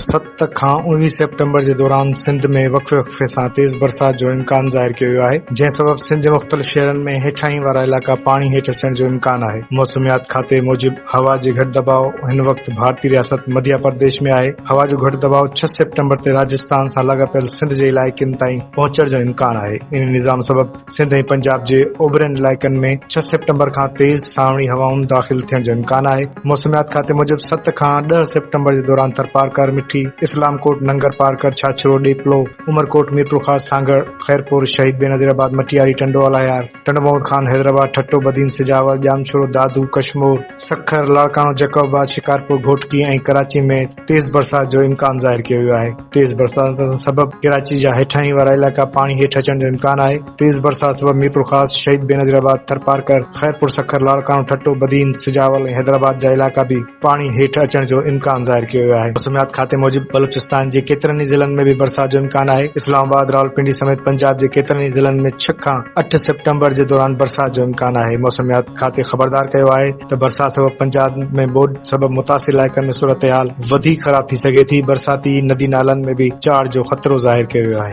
7 खां 19 सेप्टेम्बर जे दौरान सिंध में वक़्फ़े सां तेज़ बरसात जो इम्कान ज़ाहिर कयो वियो आहे, जंहिं सबबि सिंध जे मुख़्तलिफ़ शहरनि में हेठाहीं वारा इलाक़ा पाणी हेठि अचण जो इम्कान आहे। मौसमियात खाते मूजिबि हवा जो घटि दबाव हिन वक़्तु भारतीय रियासत मध्य प्रदेश में आहे। हवा जो घटि दबाव 6 सेप्टेम्बर ते राजस्थान सां लाॻापियल सिंध जे इलाइक़नि ताईं पहुचण जो इम्कान आहे। इन निज़ाम सबबि सिंध ऐं पंजाब जे ओभिरियुनि इलाइक़नि में 6 सेप्टेम्बर खां तेज़ सावणी हवाउं दाख़िल थियण जो इम्कान आहे। मौसमियात खाते मूजिबि 7 खां 10 सेप्टेम्बर जे दौरान थरपारकर, मिठी, इस्लामकोट, नंगर पारकर, छाछरो, डेपलो, उमरकोट, मीरपुर ख़ास, सांगड़, खैरपुर, शहीद बेनज़ीराबाद, मटियारी, टंडो अलायार, टंडो खान, हैदराबाद, ठट्टो, बदीन, सिजावर, जामछोड़ो, दादू, कशमोर, सखर, लाड़काणो, जकोबाद, शिकारपुर, घोटकी ऐं कराची में तेज़ बरसात जो इम्कान ज़ाहिर कयो वियो आहे। तेज़ बरसात सबबि कराची जा हेठाहीं वारा इलाइक़ा पाणी हेठि अचण जो इम्कान आहे। तेज़ बरसात सबबि मीरपुर ख़ास, शहीद बेनज़ीराबाद, थरपारकर, खैरपुर, सखर, लाड़काणो, ठट्टो, बदीन, सिजावर ऐं हैदराबाद जा इलाइक़ा भी पाणी हेठि अचण जो इम्कान ज़ाहिर कयो वियो आहे। मौसमियात खाते मूजिबि बलूचिस्तान जे केतिरनि ई ज़िलनि में भी बरसात जो इम्कान आहे। इस्लामाबाद, रावलपिंडी समेत पंजाब जे केतिरनि ई ज़िलनि में 6 खां 8 सेप्टेम्बर जे दौरान बरसात जो इम्कान आहे। मौसमियात खाते ख़बरदार कयो आहे त बरसात सबबि पंजाब में ॿोॾि सबबि मुतासिर इलाइक़नि में सूरत हाल वधीक ख़राब थी सघे थी। बरसाती नदी नालनि में भी चाड़ जो ख़तरो ज़ाहिर कयो वियो आहे।